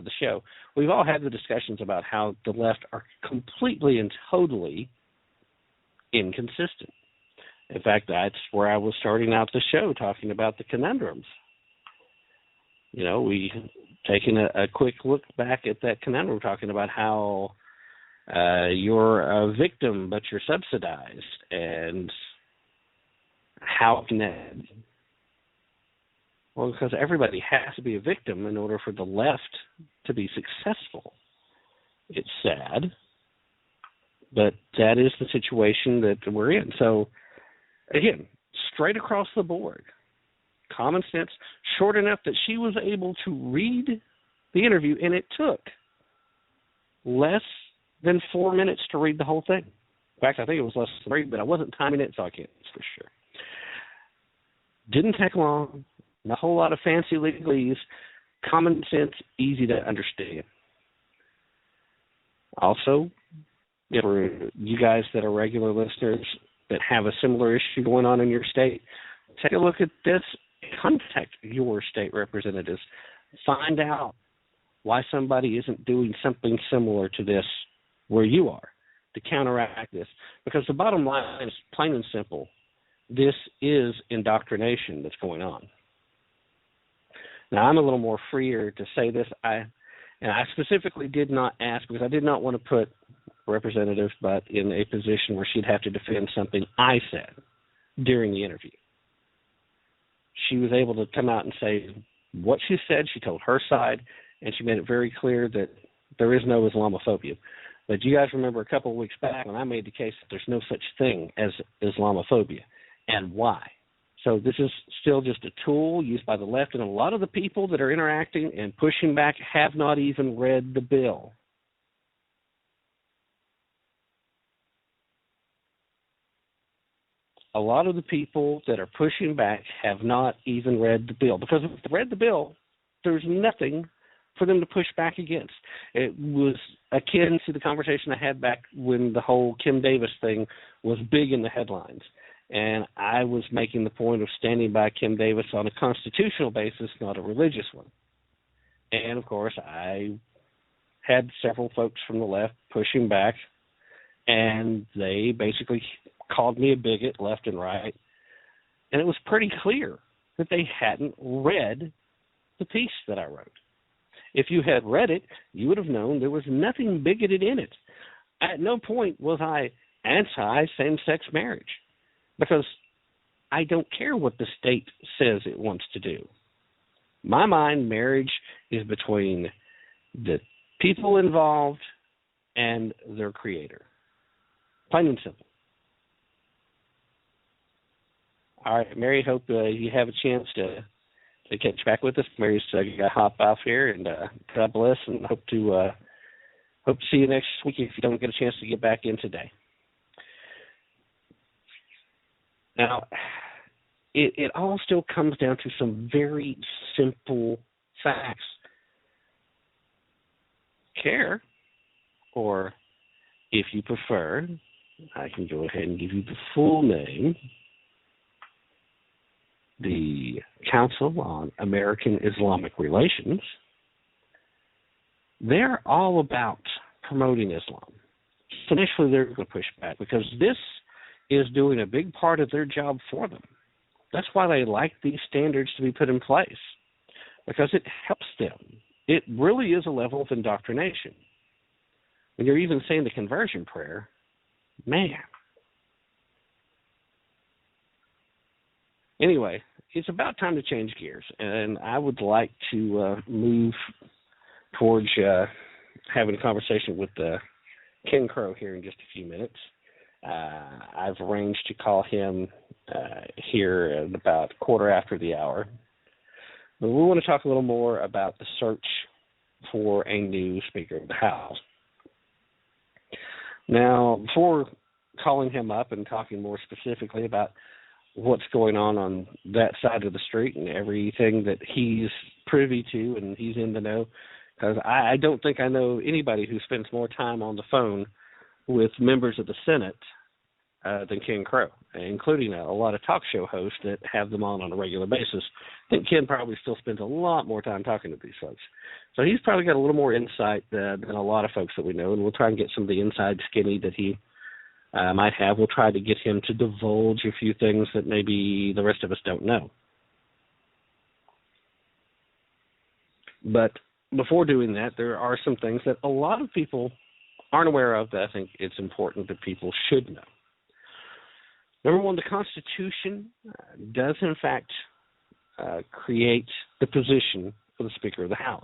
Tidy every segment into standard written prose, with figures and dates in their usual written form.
of the show, we've all had the discussions about how the left are completely and totally inconsistent. In fact, that's where I was starting out the show, talking about the conundrums. You know, we taking a quick look back at that conundrum, talking about how you're a victim but you're subsidized, and how can that be? Well, because everybody has to be a victim in order for the left to be successful. It's sad, but that is the situation that we're in. So, again, straight across the board, common sense, short enough that she was able to read the interview, and it took less than 4 minutes to read the whole thing. In fact, I think it was less than 3, but I wasn't timing it, so I can't for sure. Didn't take long, not a whole lot of fancy legalese, common sense, easy to understand. Also, for you guys that are regular listeners that have a similar issue going on in your state, take a look at this. Contact your state representatives. Find out why somebody isn't doing something similar to this where you are to counteract this. Because the bottom line is plain and simple. This is indoctrination that's going on. Now, I'm a little more freer to say this. I specifically did not ask because I did not want to put Representative Butt in a position where she'd have to defend something I said during the interview. She was able to come out and say what she said. She told her side, and she made it very clear that there is no Islamophobia. But you guys remember a couple of weeks back when I made the case that there's no such thing as Islamophobia, and why. So this is still just a tool used by the left, and a lot of the people that are interacting and pushing back have not even read the bill. A lot of the people that are pushing back have not even read the bill, because if they read the bill, there's nothing for them to push back against. It was akin to the conversation I had back when the whole Kim Davis thing was big in the headlines. And I was making the point of standing by Kim Davis on a constitutional basis, not a religious one. And, of course, I had several folks from the left pushing back, and they basically called me a bigot left and right. And it was pretty clear that they hadn't read the piece that I wrote. If you had read it, you would have known there was nothing bigoted in it. At no point was I anti-same-sex marriage, because I don't care what the state says it wants to do. In my mind, marriage is between the people involved and their creator. Plain and simple. All right, Mary, hope you have a chance to catch back with us. Mary's got to hop off here, and God bless, and hope to see you next week if you don't get a chance to get back in today. Now, it all still comes down to some very simple facts. Care, or if you prefer, I can go ahead and give you the full name, the Council on American Islamic Relations. They're all about promoting Islam. So initially they're going to push back because this is doing a big part of their job for them. That's why they like these standards to be put in place, because it helps them. It really is a level of indoctrination. When you're even saying the conversion prayer, man. Anyway, it's about time to change gears, and I would like to move towards having a conversation with Ken Crow here in just a few minutes. I've arranged to call him here at about 1:15. But we want to talk a little more about the search for a new Speaker of the House. Now, before calling him up and talking more specifically about what's going on that side of the street and everything that he's privy to and he's in the know, because I don't think I know anybody who spends more time on the phone with members of the Senate than Ken Crow, including a lot of talk show hosts that have them on a regular basis. I think Ken probably still spends a lot more time talking to these folks. So he's probably got a little more insight than a lot of folks that we know, and we'll try and get some of the inside skinny that he might have. We'll try to get him to divulge a few things that maybe the rest of us don't know. But before doing that, there are some things that a lot of people aren't aware of that I think it's important that people should know. Number one, the Constitution does, in fact, create the position of the Speaker of the House.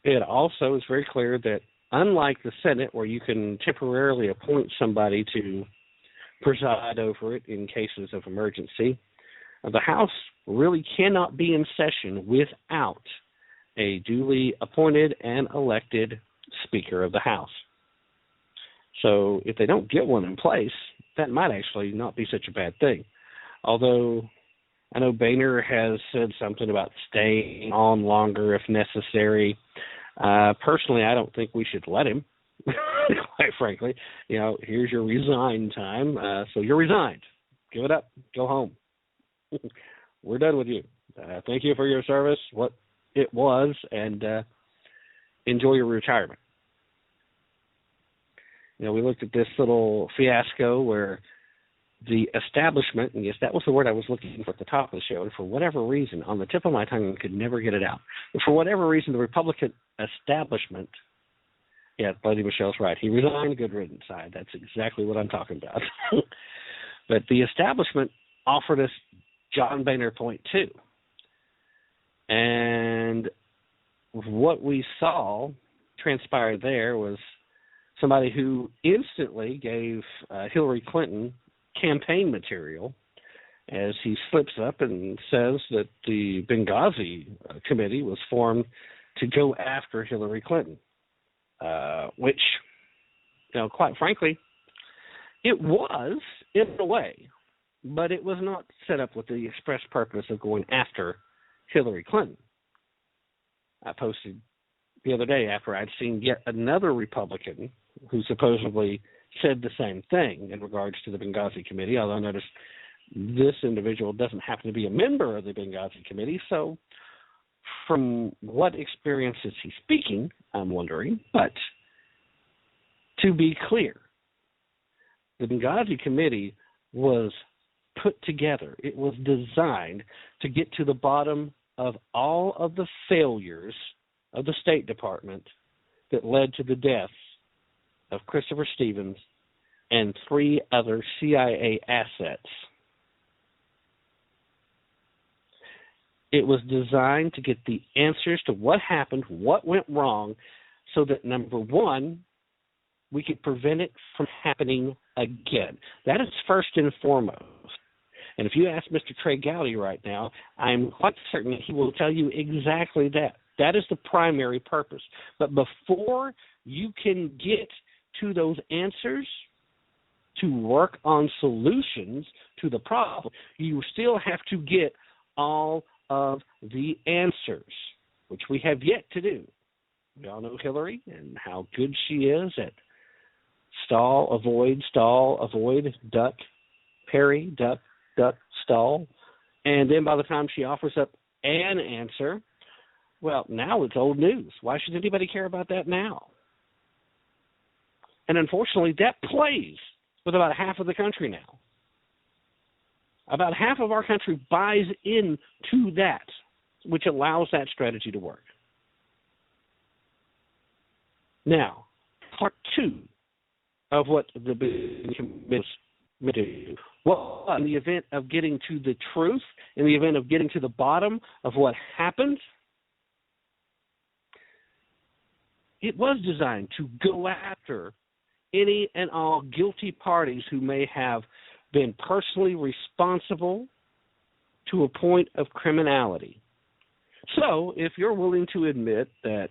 It also is very clear that unlike the Senate, where you can temporarily appoint somebody to preside over it in cases of emergency, the House really cannot be in session without a duly appointed and elected Speaker of the House. So if they don't get one in place, that might actually not be such a bad thing. Although I know Boehner has said something about staying on longer if necessary. Personally, I don't think we should let him, quite frankly. You know, here's your resign time. So you're resigned. Give it up. Go home. We're done with you. Thank you for your service, what it was, and enjoy your retirement. You know, we looked at this little fiasco where the establishment, and yes, that was the word I was looking for at the top of the show, and for whatever reason, on the tip of my tongue, I could never get it out. But for whatever reason, the Republican establishment, yeah, Bloody Michelle's right. He resigned, good riddance side. That's exactly what I'm talking about. But the establishment offered us John Boehner Point 2. And what we saw transpire there was somebody who instantly gave Hillary Clinton campaign material as he slips up and says that the Benghazi committee was formed to go after Hillary Clinton, which, you know, quite frankly, it was in a way, but it was not set up with the express purpose of going after Hillary Clinton. I posted the other day after I'd seen yet another Republican who supposedly said the same thing in regards to the Benghazi committee, although I noticed this individual doesn't happen to be a member of the Benghazi committee, so from what experience is he speaking, I'm wondering. But to be clear, the Benghazi committee was put together. It was designed to get to the bottom of all of the failures of the State Department that led to the deaths of Christopher Stevens and 3 other CIA assets. It was designed to get the answers to what happened, what went wrong, so that, number one, we could prevent it from happening again. That is first and foremost. And if you ask Mr. Trey Gowdy right now, I'm quite certain he will tell you exactly that. That is the primary purpose. But before you can get to those answers, to work on solutions to the problem, you still have to get all of the answers, which we have yet to do. We all know Hillary and how good she is at stall, avoid, duck, parry, duck, stall. And then by the time she offers up an answer, well, now it's old news. Why should anybody care about that now? And unfortunately, that plays with about half of the country now. About half of our country buys into that, which allows that strategy to work. Now, part 2 of what the big committee was do. Well, in the event of getting to the truth, in the event of getting to the bottom of what happened, it was designed to go after any and all guilty parties who may have been personally responsible to a point of criminality. So, if you're willing to admit that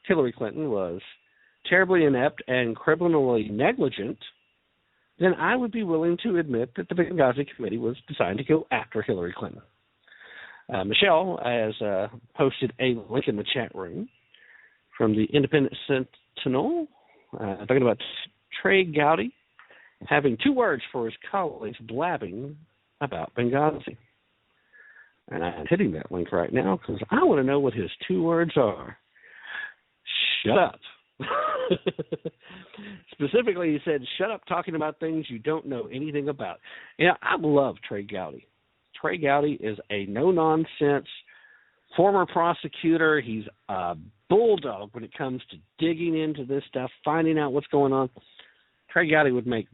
Hillary Clinton was terribly inept and criminally negligent, then I would be willing to admit that the Benghazi committee was designed to go after Hillary Clinton. Michelle has posted a link in the chat room from the Independent Sentinel, talking about Trey Gowdy having 2 words for his colleagues blabbing about Benghazi. And I'm hitting that link right now because I want to know what his 2 words are. Shut up. Specifically, he said, shut up talking about things you don't know anything about. Yeah, I love Trey Gowdy. Trey Gowdy is a no-nonsense former prosecutor. He's a bulldog when it comes to digging into this stuff, finding out what's going on. Trey Gowdy would make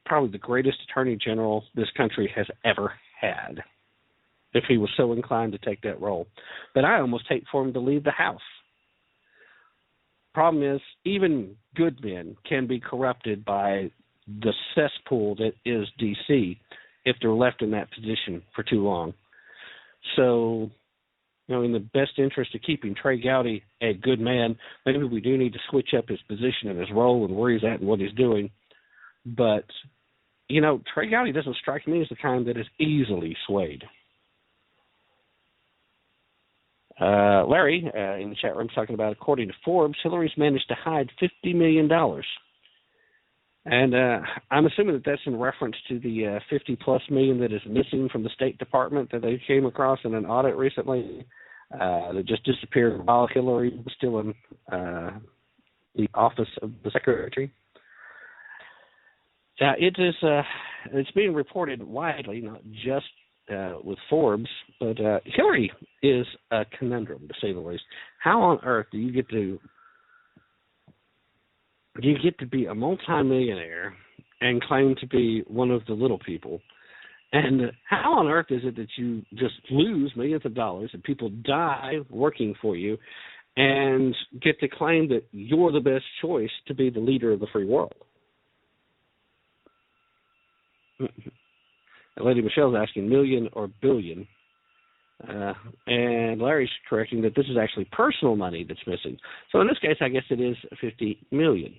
probably the greatest attorney general this country has ever had if he was so inclined to take that role. But I almost hate for him to leave the House. Problem is, even good men can be corrupted by the cesspool that is D.C. if they're left in that position for too long. So, in the best interest of keeping Trey Gowdy a good man, maybe we do need to switch up his position and his role and where he's at and what he's doing. But, Trey Gowdy doesn't strike me as the kind that is easily swayed. Larry in the chat room is talking about, according to Forbes, Hillary's managed to hide $50 million. And I'm assuming that that's in reference to the $50+ million that is missing from the State Department that they came across in an audit recently that just disappeared while Hillary was still in the office of the Secretary. It's being reported widely, not just with Forbes, but Hillary is a conundrum, to say the least. How on earth do you get to be a multimillionaire and claim to be one of the little people? And how on earth is it that you just lose millions of dollars and people die working for you and get to claim that you're the best choice to be the leader of the free world? Lady Michelle's asking million or billion. And Larry's correcting that this is actually personal money that's missing. So in this case, I guess it is $50 million.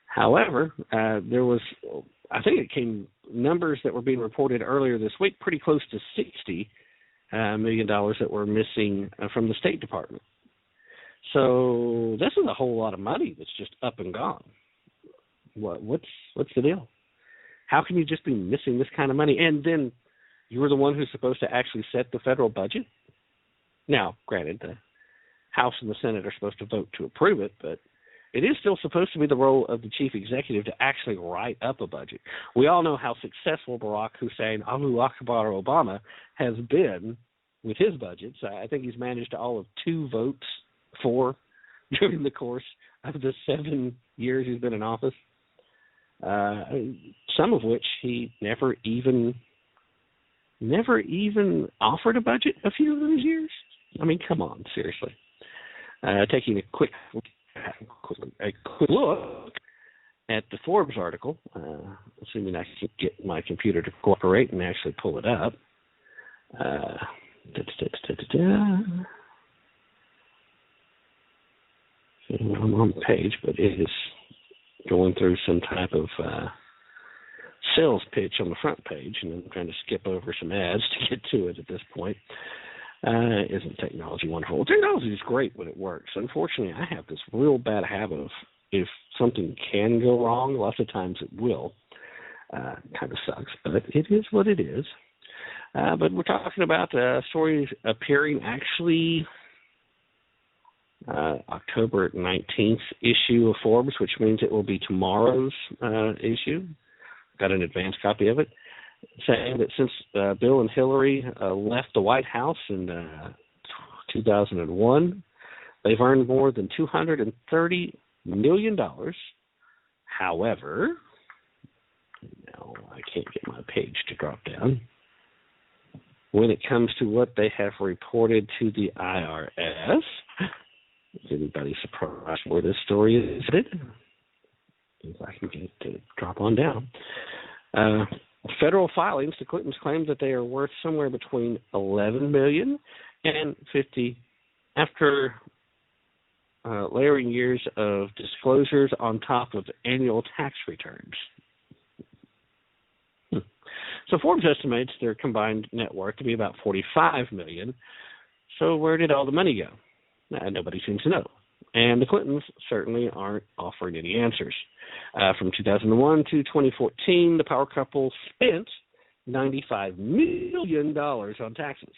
However, there was, I think it came numbers that were being reported earlier this week, pretty close to $60 million that were missing from the State Department. So this is a whole lot of money that's just up and gone. What's the deal? How can you just be missing this kind of money? And then you were the one who's supposed to actually set the federal budget? Now, granted, the House and the Senate are supposed to vote to approve it, but it is still supposed to be the role of the chief executive to actually write up a budget. We all know how successful Barack Hussein Allahu Akbar Obama has been with his budgets. I think he's managed all of 2 votes for during the course of the 7 years he's been in office. Some of which he never even offered a budget a few of those years. I mean, come on, seriously. Taking a quick look at the Forbes article, assuming I can get my computer to cooperate and actually pull it up. I'm on the page, but it is going through some type of sales pitch on the front page, and I'm trying to skip over some ads to get to it at this point. Isn't technology wonderful? Technology is great when it works. Unfortunately, I have this real bad habit of, if something can go wrong, lots of times it will. Kind of sucks, but it is what it is. But we're talking about stories appearing actually October 19th issue of Forbes, which means it will be tomorrow's issue. Got an advanced copy of it, saying that since Bill and Hillary left the White House in 2001, they've earned more than $230 million. However, no, I can't get my page to drop down. When it comes to what they have reported to the IRS, is anybody surprised where this story is headed? If I can get it to drop on down. Federal filings, the Clintons claim that they are worth somewhere between $11 million and $50 after layering years of disclosures on top of annual tax returns. So Forbes estimates their combined net worth to be about $45 million. So where did all the money go? Nobody seems to know. And the Clintons certainly aren't offering any answers. From 2001 to 2014, the power couple spent $95 million on taxes.